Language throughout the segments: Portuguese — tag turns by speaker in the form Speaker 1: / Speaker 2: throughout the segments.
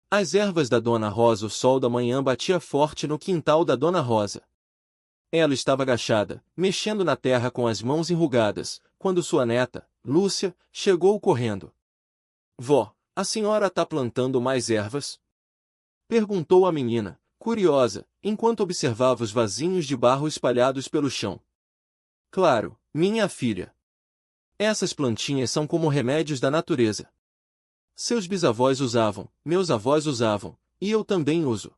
Speaker 1: As ervas da Dona Rosa. O sol da manhã batia forte no quintal da Dona Rosa. Ela estava agachada, mexendo na terra com as mãos enrugadas, quando sua neta, Lúcia, chegou correndo. Vó, a senhora tá plantando mais ervas? Perguntou a menina, curiosa, enquanto observava os vasinhos de barro espalhados pelo chão. Claro, minha filha. Essas plantinhas são como remédios da natureza. Seus bisavós usavam, meus avós usavam, e eu também uso.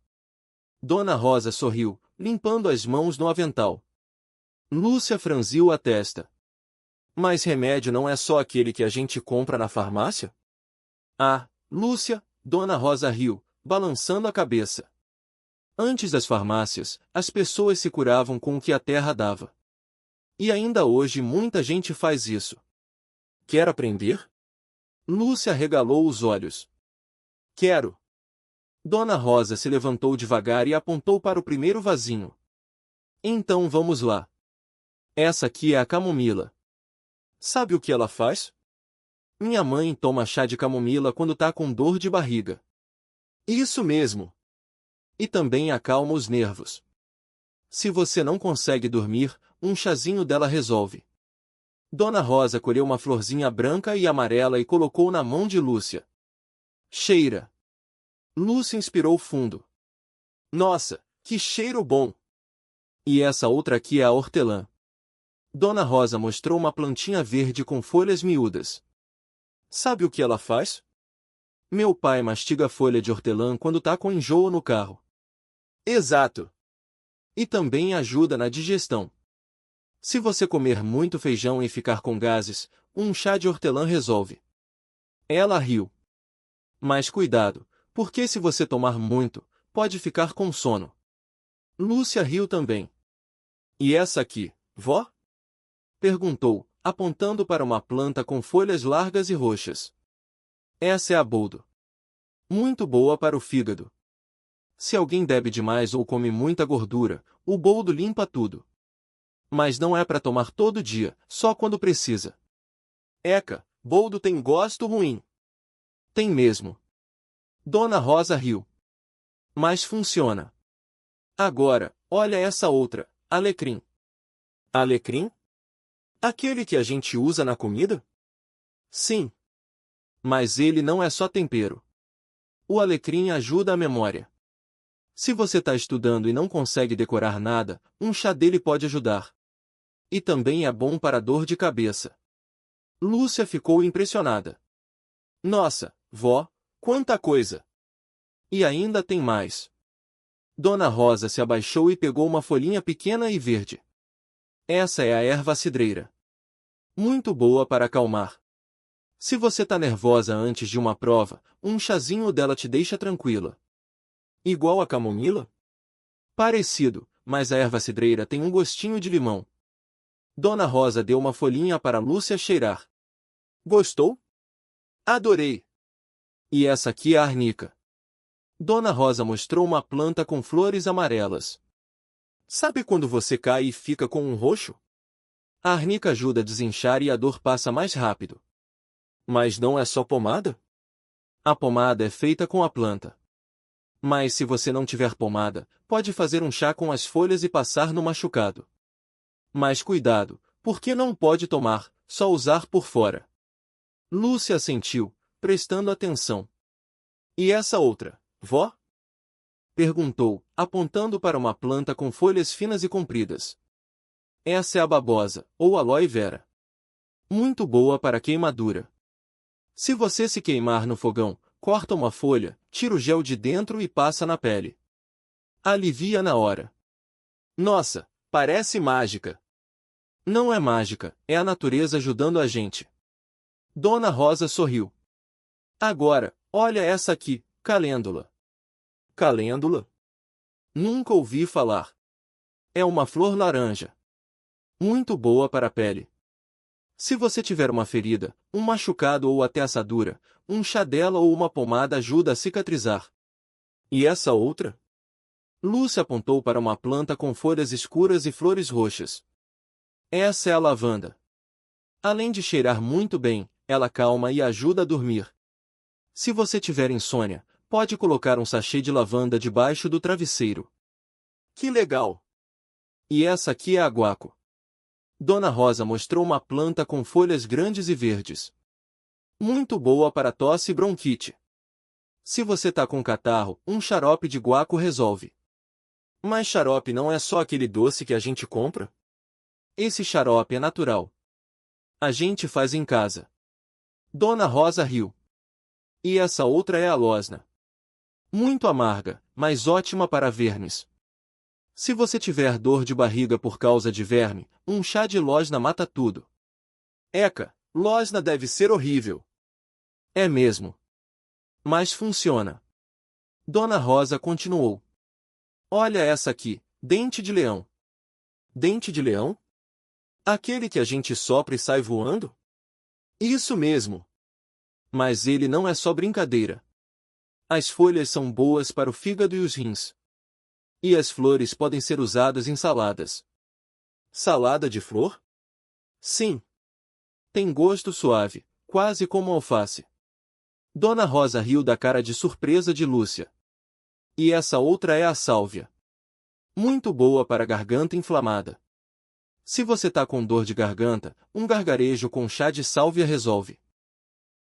Speaker 1: Dona Rosa sorriu, limpando as mãos no avental. Lúcia franziu a testa. Mas remédio não é só aquele que a gente compra na farmácia? Ah, Lúcia, Dona Rosa riu, balançando a cabeça. Antes das farmácias, as pessoas se curavam com o que a terra dava. E ainda hoje muita gente faz isso. Quer aprender? Lúcia arregalou os olhos. Quero. Dona Rosa se levantou devagar e apontou para o primeiro vasinho. Então vamos lá. Essa aqui é a camomila. Sabe o que ela faz? Minha mãe toma chá de camomila quando tá com dor de barriga. Isso mesmo. E também acalma os nervos. Se você não consegue dormir, um chazinho dela resolve. Dona Rosa colheu uma florzinha branca e amarela e colocou na mão de Lúcia. Cheira. Lúcia inspirou fundo. Nossa, que cheiro bom! E essa outra aqui é a hortelã. Dona Rosa mostrou uma plantinha verde com folhas miúdas. Sabe o que ela faz? Meu pai mastiga folha de hortelã quando tá com enjoo no carro. Exato. E também ajuda na digestão. Se você comer muito feijão e ficar com gases, um chá de hortelã resolve. Ela riu. Mas cuidado, porque se você tomar muito, pode ficar com sono. Lúcia riu também. E essa aqui, vó? Perguntou, apontando para uma planta com folhas largas e roxas. Essa é a boldo. Muito boa para o fígado. Se alguém bebe demais ou come muita gordura, o boldo limpa tudo. Mas não é para tomar todo dia, só quando precisa. Eca, boldo tem gosto ruim. Tem mesmo. Dona Rosa riu. Mas funciona. Agora, olha essa outra, alecrim. Alecrim? Aquele que a gente usa na comida? Sim. Mas ele não é só tempero. O alecrim ajuda a memória. Se você está estudando e não consegue decorar nada, um chá dele pode ajudar. E também é bom para dor de cabeça. Lúcia ficou impressionada. Nossa, vó, quanta coisa! E ainda tem mais. Dona Rosa se abaixou e pegou uma folhinha pequena e verde. Essa é a erva cidreira. Muito boa para acalmar. Se você está nervosa antes de uma prova, um chazinho dela te deixa tranquila. Igual a camomila? Parecido, mas a erva cidreira tem um gostinho de limão. Dona Rosa deu uma folhinha para Lúcia cheirar. Gostou? Adorei! E essa aqui é a arnica. Dona Rosa mostrou uma planta com flores amarelas. Sabe quando você cai e fica com um roxo? A arnica ajuda a desinchar e a dor passa mais rápido. Mas não é só pomada? A pomada é feita com a planta. Mas se você não tiver pomada, pode fazer um chá com as folhas e passar no machucado. Mas cuidado, porque não pode tomar, só usar por fora. Lúcia assentiu, prestando atenção. E essa outra, vó? Perguntou, apontando para uma planta com folhas finas e compridas. Essa é a babosa, ou aloe vera. Muito boa para queimadura. Se você se queimar no fogão, corta uma folha, tira o gel de dentro e passa na pele. Alivia na hora. Nossa, parece mágica. Não é mágica, é a natureza ajudando a gente. Dona Rosa sorriu. Agora, olha essa aqui, calêndula. Calêndula? Nunca ouvi falar. É uma flor laranja. Muito boa para a pele. Se você tiver uma ferida, um machucado ou até assadura, um chá dela ou uma pomada ajuda a cicatrizar. E essa outra? Lúcia apontou para uma planta com folhas escuras e flores roxas. Essa é a lavanda. Além de cheirar muito bem, ela calma e ajuda a dormir. Se você tiver insônia, pode colocar um sachê de lavanda debaixo do travesseiro. Que legal! E essa aqui é a guaco. Dona Rosa mostrou uma planta com folhas grandes e verdes. Muito boa para tosse e bronquite. Se você tá com catarro, um xarope de guaco resolve. Mas xarope não é só aquele doce que a gente compra? Esse xarope é natural. A gente faz em casa. Dona Rosa riu. E essa outra é a losna. Muito amarga, mas ótima para vermes. Se você tiver dor de barriga por causa de verme, um chá de losna mata tudo. Eca, losna deve ser horrível. É mesmo. Mas funciona. Dona Rosa continuou. Olha essa aqui, dente de leão. Dente de leão? Aquele que a gente sopra e sai voando? Isso mesmo. Mas ele não é só brincadeira. As folhas são boas para o fígado e os rins. E as flores podem ser usadas em saladas. Salada de flor? Sim. Tem gosto suave, quase como alface. Dona Rosa riu da cara de surpresa de Lúcia. E essa outra é a sálvia. Muito boa para garganta inflamada. Se você tá com dor de garganta, um gargarejo com chá de sálvia resolve.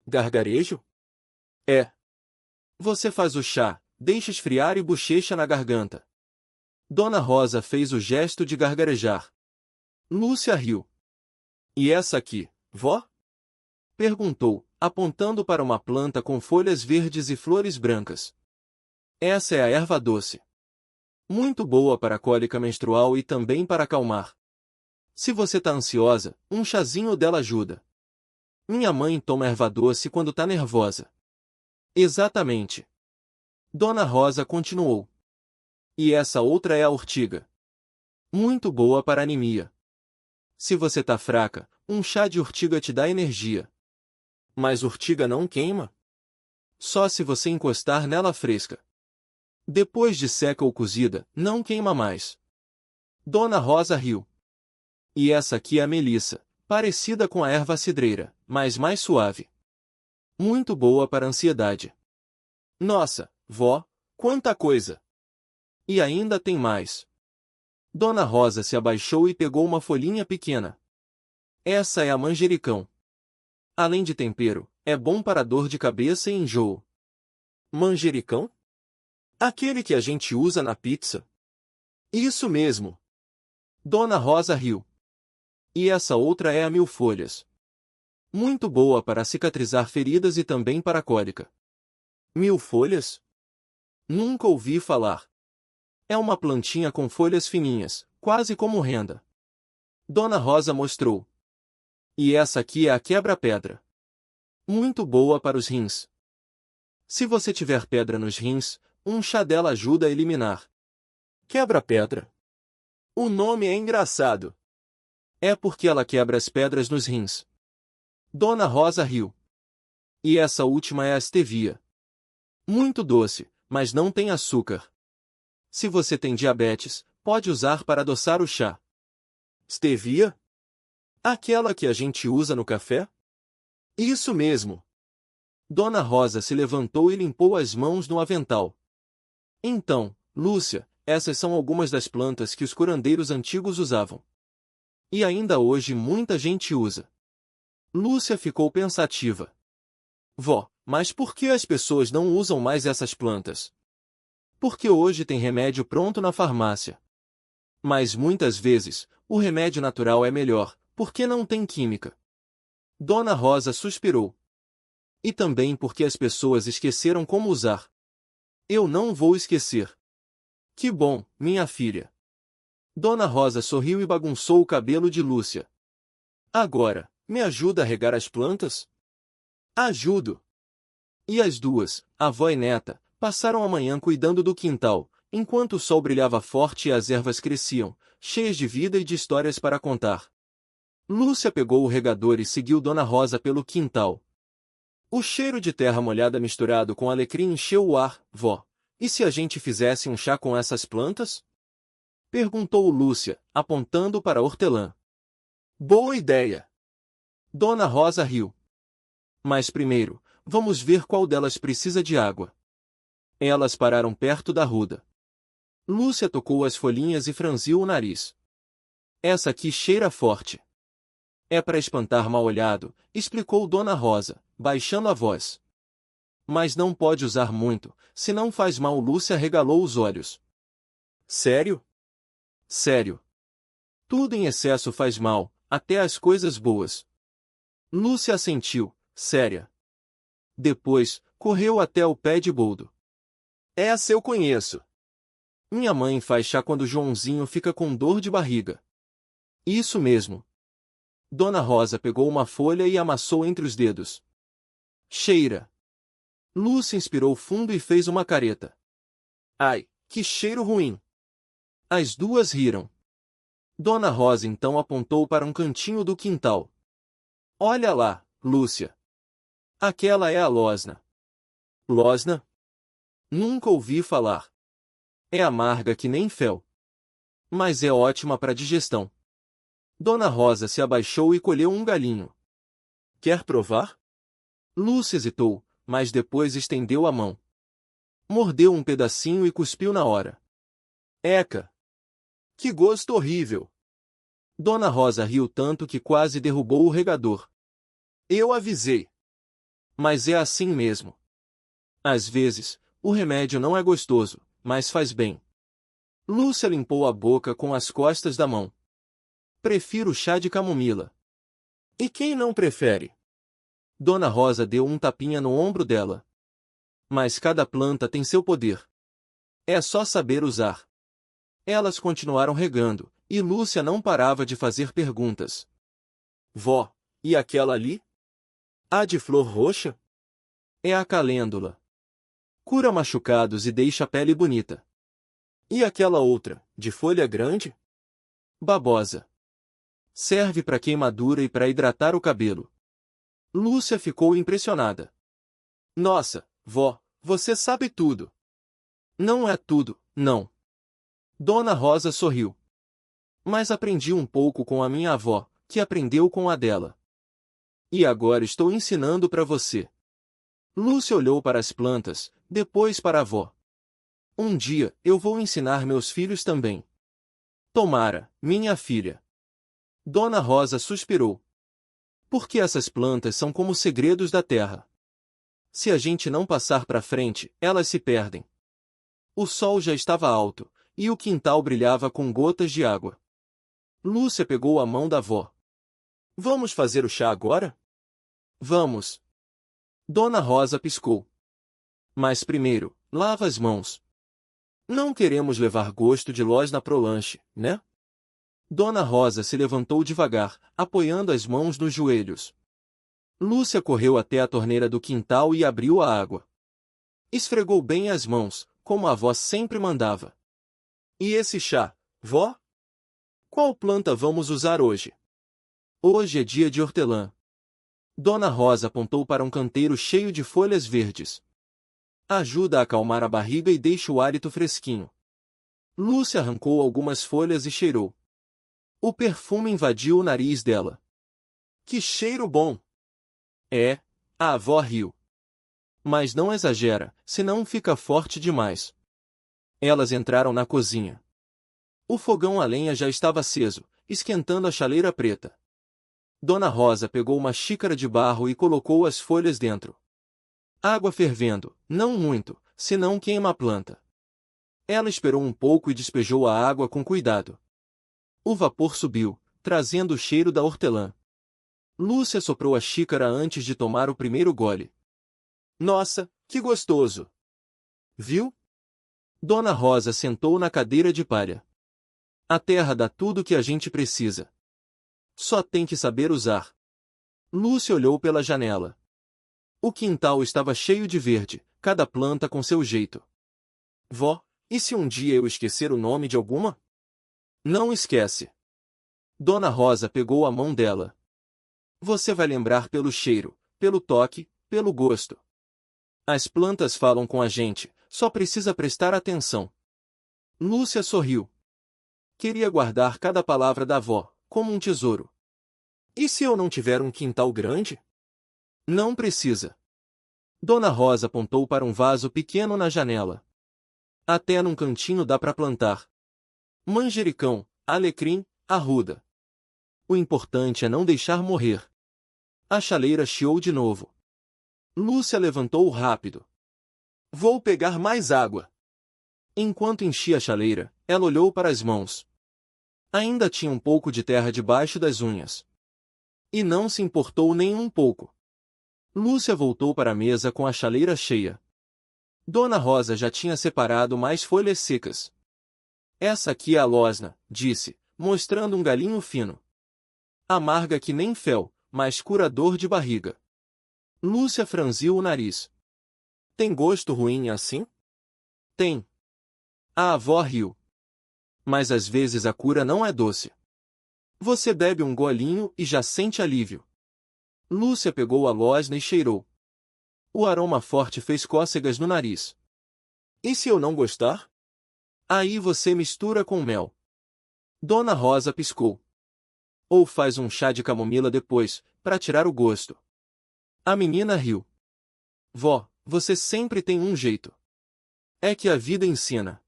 Speaker 1: Gargarejo? É. Você faz o chá, deixa esfriar e bochecha na garganta. Dona Rosa fez o gesto de gargarejar. Lúcia riu. E essa aqui, vó? Perguntou, apontando para uma planta com folhas verdes e flores brancas. Essa é a erva doce. Muito boa para a cólica menstrual e também para acalmar. Se você tá ansiosa, um chazinho dela ajuda. Minha mãe toma erva doce quando tá nervosa. Exatamente. Dona Rosa continuou. E essa outra é a urtiga. Muito boa para anemia. Se você tá fraca, um chá de urtiga te dá energia. Mas urtiga não queima? Só se você encostar nela fresca. Depois de seca ou cozida, não queima mais. Dona Rosa riu. E essa aqui é a melissa, parecida com a erva cidreira, mas mais suave. Muito boa para ansiedade. Nossa, vó, quanta coisa! E ainda tem mais. Dona Rosa se abaixou e pegou uma folhinha pequena. Essa é a manjericão. Além de tempero, é bom para dor de cabeça e enjoo. Manjericão? Aquele que a gente usa na pizza? Isso mesmo. Dona Rosa riu. E essa outra é a mil-folhas. Muito boa para cicatrizar feridas e também para cólica. Mil-folhas? Nunca ouvi falar. É uma plantinha com folhas fininhas, quase como renda. Dona Rosa mostrou. E essa aqui é a quebra-pedra. Muito boa para os rins. Se você tiver pedra nos rins, um chá dela ajuda a eliminar. Quebra-pedra. O nome é engraçado. É porque ela quebra as pedras nos rins. Dona Rosa riu. E essa última é a stevia. Muito doce, mas não tem açúcar. Se você tem diabetes, pode usar para adoçar o chá. Stevia? Aquela que a gente usa no café? Isso mesmo. Dona Rosa se levantou e limpou as mãos no avental. Então, Lúcia, essas são algumas das plantas que os curandeiros antigos usavam. E ainda hoje muita gente usa. Lúcia ficou pensativa. Vó, mas por que as pessoas não usam mais essas plantas? Porque hoje tem remédio pronto na farmácia. Mas muitas vezes, o remédio natural é melhor, porque não tem química. Dona Rosa suspirou. E também porque as pessoas esqueceram como usar. Eu não vou esquecer. Que bom, minha filha. Dona Rosa sorriu e bagunçou o cabelo de Lúcia. Agora, me ajuda a regar as plantas? Ajudo. E as duas, avó e neta, passaram a manhã cuidando do quintal, enquanto o sol brilhava forte e as ervas cresciam, cheias de vida e de histórias para contar. Lúcia pegou o regador e seguiu Dona Rosa pelo quintal. O cheiro de terra molhada misturado com alecrim encheu o ar. Vó, e se a gente fizesse um chá com essas plantas? Perguntou Lúcia, apontando para a hortelã. Boa ideia! Dona Rosa riu. Mas primeiro, vamos ver qual delas precisa de água. Elas pararam perto da ruda. Lúcia tocou as folhinhas e franziu o nariz. Essa aqui cheira forte. É para espantar mal-olhado, explicou Dona Rosa, baixando a voz. Mas não pode usar muito, senão faz mal. Lúcia regalou os olhos. Sério? Sério. Tudo em excesso faz mal, até as coisas boas. Lúcia assentiu, séria. Depois, correu até o pé de boldo. Essa eu conheço. Minha mãe faz chá quando Joãozinho fica com dor de barriga. Isso mesmo. Dona Rosa pegou uma folha e amassou entre os dedos. Cheira. Lúcia inspirou fundo e fez uma careta. Ai, que cheiro ruim. As duas riram. Dona Rosa então apontou para um cantinho do quintal. Olha lá, Lúcia. Aquela é a losna. Losna? Nunca ouvi falar. É amarga que nem fel. Mas é ótima para digestão. Dona Rosa se abaixou e colheu um galinho. Quer provar? Lúcia hesitou, mas depois estendeu a mão. Mordeu um pedacinho e cuspiu na hora. Eca! Que gosto horrível! Dona Rosa riu tanto que quase derrubou o regador. Eu avisei. Mas é assim mesmo. Às vezes, o remédio não é gostoso, mas faz bem. Lúcia limpou a boca com as costas da mão. Prefiro chá de camomila. E quem não prefere? Dona Rosa deu um tapinha no ombro dela. Mas cada planta tem seu poder. É só saber usar. Elas continuaram regando, e Lúcia não parava de fazer perguntas. Vó, e aquela ali? A de flor roxa? É a calêndula. Cura machucados e deixa a pele bonita. E aquela outra, de folha grande? Babosa. Serve para queimadura e para hidratar o cabelo. Lúcia ficou impressionada. Nossa, vó, você sabe tudo. Não é tudo, não. Dona Rosa sorriu. Mas aprendi um pouco com a minha avó, que aprendeu com a dela. E agora estou ensinando para você. Lúcia olhou para as plantas, depois para a avó. Um dia, eu vou ensinar meus filhos também. Tomara, minha filha. Dona Rosa suspirou. Porque essas plantas são como segredos da terra. Se a gente não passar para frente, elas se perdem. O sol já estava alto, e o quintal brilhava com gotas de água. Lúcia pegou a mão da avó. Vamos fazer o chá agora? Vamos. Dona Rosa piscou. Mas primeiro, lava as mãos. Não queremos levar gosto de losna pro lanche, né? Dona Rosa se levantou devagar, apoiando as mãos nos joelhos. Lúcia correu até a torneira do quintal e abriu a água. Esfregou bem as mãos, como a avó sempre mandava. E esse chá, vó? Qual planta vamos usar hoje? Hoje é dia de hortelã. Dona Rosa apontou para um canteiro cheio de folhas verdes. Ajuda a acalmar a barriga e deixa o hálito fresquinho. Lúcia arrancou algumas folhas e cheirou. O perfume invadiu o nariz dela. Que cheiro bom! É, a avó riu. Mas não exagera, senão fica forte demais. Elas entraram na cozinha. O fogão a lenha já estava aceso, esquentando a chaleira preta. Dona Rosa pegou uma xícara de barro e colocou as folhas dentro. Água fervendo, não muito, senão queima a planta. Ela esperou um pouco e despejou a água com cuidado. O vapor subiu, trazendo o cheiro da hortelã. Lúcia soprou a xícara antes de tomar o primeiro gole. Nossa, que gostoso! Viu? Dona Rosa sentou na cadeira de palha. A terra dá tudo o que a gente precisa. Só tem que saber usar. Lúcia olhou pela janela. O quintal estava cheio de verde, cada planta com seu jeito. Vó, e se um dia eu esquecer o nome de alguma? Não esquece. Dona Rosa pegou a mão dela. Você vai lembrar pelo cheiro, pelo toque, pelo gosto. As plantas falam com a gente, só precisa prestar atenção. Lúcia sorriu. Queria guardar cada palavra da avó, como um tesouro. E se eu não tiver um quintal grande? Não precisa. Dona Rosa apontou para um vaso pequeno na janela. Até num cantinho dá para plantar manjericão, alecrim, arruda. O importante é não deixar morrer. A chaleira chiou de novo. Lúcia levantou rápido. Vou pegar mais água. Enquanto enchia a chaleira, ela olhou para as mãos. Ainda tinha um pouco de terra debaixo das unhas. E não se importou nem um pouco. Lúcia voltou para a mesa com a chaleira cheia. Dona Rosa já tinha separado mais folhas secas. Essa aqui é a losna, disse, mostrando um galinho fino. Amarga que nem fel, mas curador de barriga. Lúcia franziu o nariz. Tem gosto ruim assim? Tem. A avó riu. Mas às vezes a cura não é doce. Você bebe um golinho e já sente alívio. Lúcia pegou a losna e cheirou. O aroma forte fez cócegas no nariz. E se eu não gostar? Aí você mistura com mel. Dona Rosa piscou. Ou faz um chá de camomila depois, para tirar o gosto. A menina riu. Vó, você sempre tem um jeito. É que a vida ensina.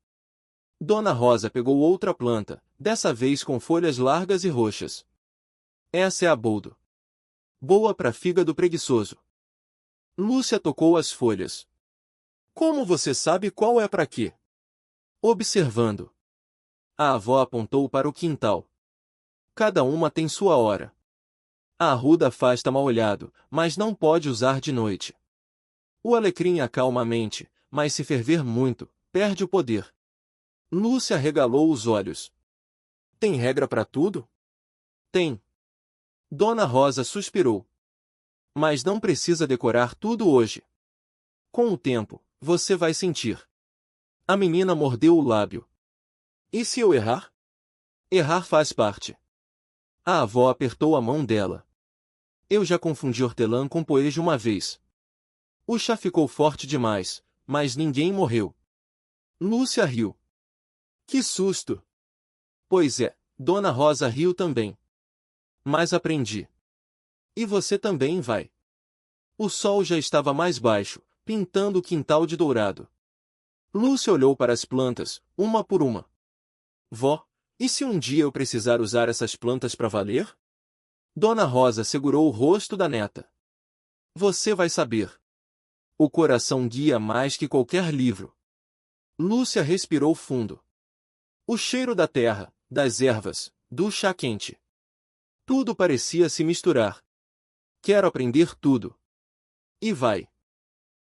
Speaker 1: Dona Rosa pegou outra planta, dessa vez com folhas largas e roxas. Essa é a boldo. Boa para fígado preguiçoso. Lúcia tocou as folhas. Como você sabe qual é para quê? Observando. A avó apontou para o quintal. Cada uma tem sua hora. A arruda afasta mal-olhado, mas não pode usar de noite. O alecrim acalma a mente, mas se ferver muito, perde o poder. Lúcia regalou os olhos. Tem regra para tudo? Tem. Dona Rosa suspirou. Mas não precisa decorar tudo hoje. Com o tempo, você vai sentir. A menina mordeu o lábio. E se eu errar? Errar faz parte. A avó apertou a mão dela. Eu já confundi hortelã com poejo uma vez. O chá ficou forte demais, mas ninguém morreu. Lúcia riu. Que susto! Pois é, Dona Rosa riu também. Mas aprendi. E você também vai. O sol já estava mais baixo, pintando o quintal de dourado. Lúcia olhou para as plantas, uma por uma. Vó, e se um dia eu precisar usar essas plantas para valer? Dona Rosa segurou o rosto da neta. Você vai saber. O coração guia mais que qualquer livro. Lúcia respirou fundo. O cheiro da terra, das ervas, do chá quente. Tudo parecia se misturar. Quero aprender tudo. E vai.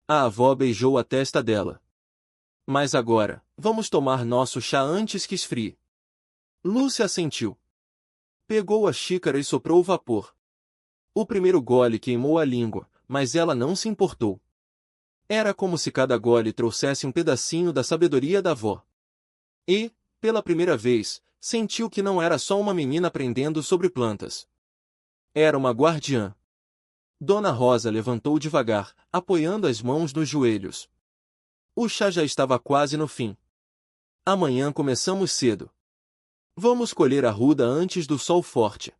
Speaker 1: A avó beijou a testa dela. Mas agora, vamos tomar nosso chá antes que esfrie. Lúcia assentiu. Pegou a xícara e soprou o vapor. O primeiro gole queimou a língua, mas ela não se importou. Era como se cada gole trouxesse um pedacinho da sabedoria da avó. E, pela primeira vez, sentiu que não era só uma menina aprendendo sobre plantas. Era uma guardiã. Dona Rosa levantou devagar, apoiando as mãos nos joelhos. O chá já estava quase no fim. Amanhã começamos cedo. Vamos colher a arruda antes do sol forte.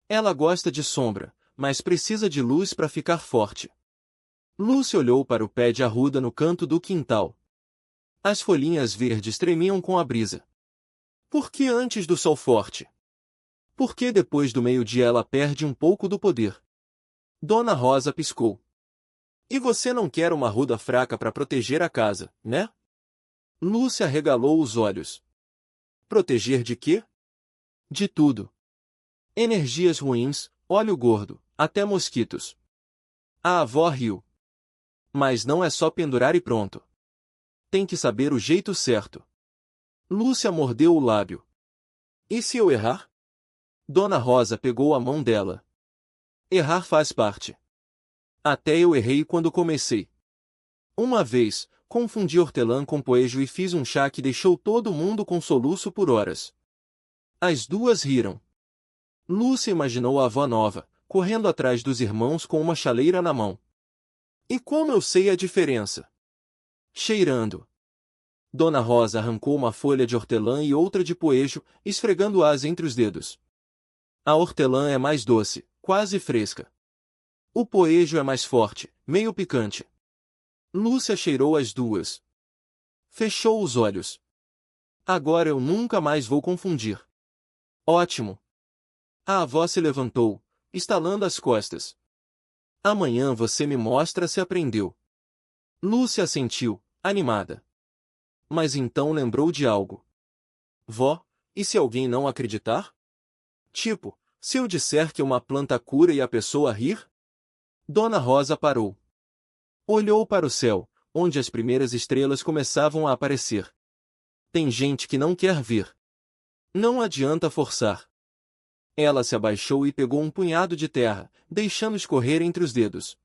Speaker 1: Ela gosta de sombra, mas precisa de luz para ficar forte. Lúcia olhou para o pé de arruda no canto do quintal. As folhinhas verdes tremiam com a brisa. Por que antes do sol forte? Por que depois do meio-dia ela perde um pouco do poder? Dona Rosa piscou. E você não quer uma arruda fraca para proteger a casa, né? Lúcia regalou os olhos. Proteger de quê? De tudo. Energias ruins, óleo gordo, até mosquitos. A avó riu. Mas não é só pendurar e pronto. Tem que saber o jeito certo. Lúcia mordeu o lábio. E se eu errar? Dona Rosa pegou a mão dela. Errar faz parte. Até eu errei quando comecei. Uma vez, confundi hortelã com poejo e fiz um chá que deixou todo mundo com soluço por horas. As duas riram. Lúcia imaginou a avó nova, correndo atrás dos irmãos com uma chaleira na mão. E como eu sei a diferença? Cheirando. Dona Rosa arrancou uma folha de hortelã e outra de poejo, esfregando-as entre os dedos. A hortelã é mais doce, quase fresca. O poejo é mais forte, meio picante. Lúcia cheirou as duas. Fechou os olhos. Agora eu nunca mais vou confundir. Ótimo. A avó se levantou, estalando as costas. Amanhã você me mostra se aprendeu. Lúcia assentiu, animada. Mas então lembrou de algo. Vó, e se alguém não acreditar? Tipo, se eu disser que uma planta cura e a pessoa rir? Dona Rosa parou. Olhou para o céu, onde as primeiras estrelas começavam a aparecer. Tem gente que não quer ver. Não adianta forçar. Ela se abaixou e pegou um punhado de terra, deixando escorrer entre os dedos.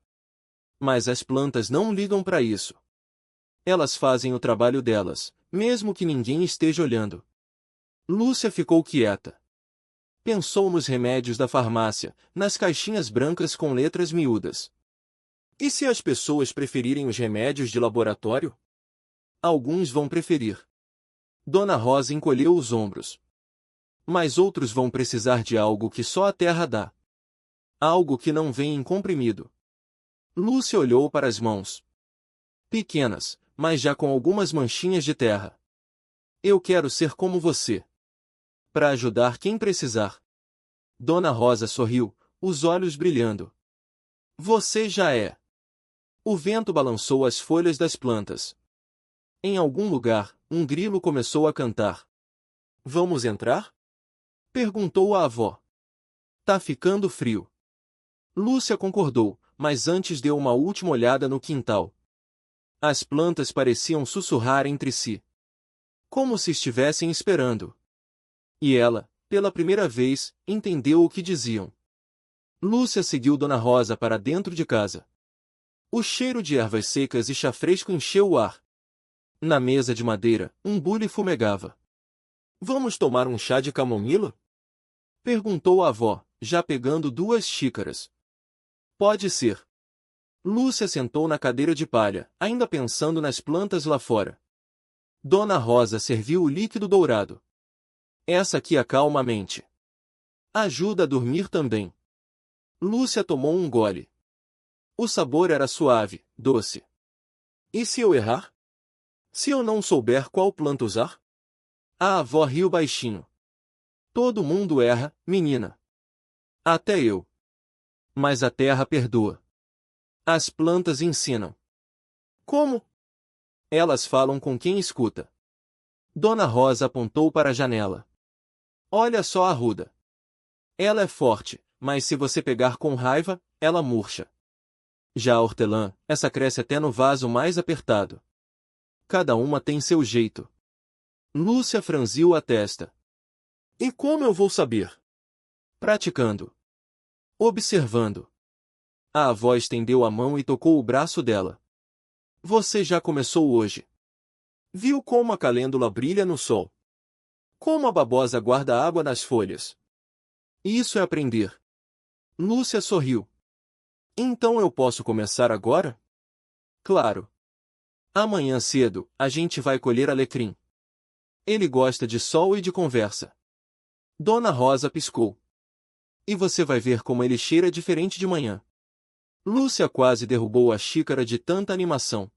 Speaker 1: Mas as plantas não ligam para isso. Elas fazem o trabalho delas, mesmo que ninguém esteja olhando. Lúcia ficou quieta. Pensou nos remédios da farmácia, nas caixinhas brancas com letras miúdas. E se as pessoas preferirem os remédios de laboratório? Alguns vão preferir. Dona Rosa encolheu os ombros. Mas outros vão precisar de algo que só a terra dá. Algo que não vem em comprimido. Lúcia olhou para as mãos. Pequenas, mas já com algumas manchinhas de terra. Eu quero ser como você. Para ajudar quem precisar. Dona Rosa sorriu, os olhos brilhando. Você já é. O vento balançou as folhas das plantas. Em algum lugar, um grilo começou a cantar. Vamos entrar? Perguntou a avó. Tá ficando frio. Lúcia concordou, mas antes deu uma última olhada no quintal. As plantas pareciam sussurrar entre si. Como se estivessem esperando. E ela, pela primeira vez, entendeu o que diziam. Lúcia seguiu Dona Rosa para dentro de casa. O cheiro de ervas secas e chá fresco encheu o ar. Na mesa de madeira, um bule fumegava. Vamos tomar um chá de camomila? Perguntou a avó, já pegando 2 xícaras. Pode ser. Lúcia sentou na cadeira de palha, ainda pensando nas plantas lá fora. Dona Rosa serviu o líquido dourado. Essa aqui acalma a mente. Ajuda a dormir também. Lúcia tomou um gole. O sabor era suave, doce. E se eu errar? Se eu não souber qual planta usar? A avó riu baixinho. Todo mundo erra, menina. Até eu. Mas a terra perdoa. As plantas ensinam. Como? Elas falam com quem escuta. Dona Rosa apontou para a janela. Olha só a arruda. Ela é forte, mas se você pegar com raiva, ela murcha. Já a hortelã, essa cresce até no vaso mais apertado. Cada uma tem seu jeito. Lúcia franziu a testa. E como eu vou saber? Praticando. Observando. A avó estendeu a mão e tocou o braço dela. Você já começou hoje. Viu como a calêndula brilha no sol? Como a babosa guarda água nas folhas? Isso é aprender. Lúcia sorriu. Então eu posso começar agora? Claro. Amanhã cedo, a gente vai colher alecrim. Ele gosta de sol e de conversa. Dona Rosa piscou. E você vai ver como ele cheira diferente de manhã. Lúcia quase derrubou a xícara de tanta animação.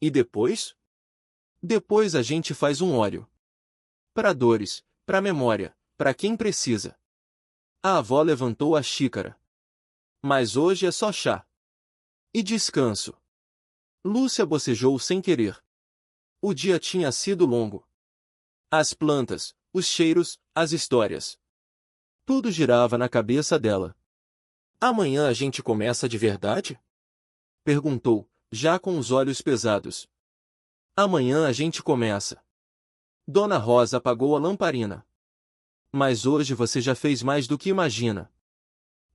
Speaker 1: E depois? Depois a gente faz um óleo. Para dores, para memória, para quem precisa. A avó levantou a xícara. Mas hoje é só chá. E descanso. Lúcia bocejou sem querer. O dia tinha sido longo. As plantas, os cheiros, as histórias. Tudo girava na cabeça dela. Amanhã a gente começa de verdade? Perguntou, já com os olhos pesados. Amanhã a gente começa. Dona Rosa apagou a lamparina. Mas hoje você já fez mais do que imagina.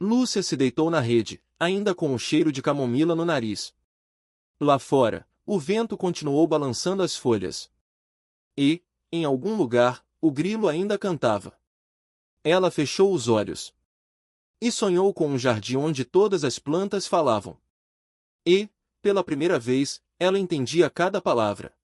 Speaker 1: Lúcia se deitou na rede, ainda com o cheiro de camomila no nariz. Lá fora, o vento continuou balançando as folhas. E, em algum lugar, o grilo ainda cantava. Ela fechou os olhos. E sonhou com um jardim onde todas as plantas falavam. E, pela primeira vez, ela entendia cada palavra.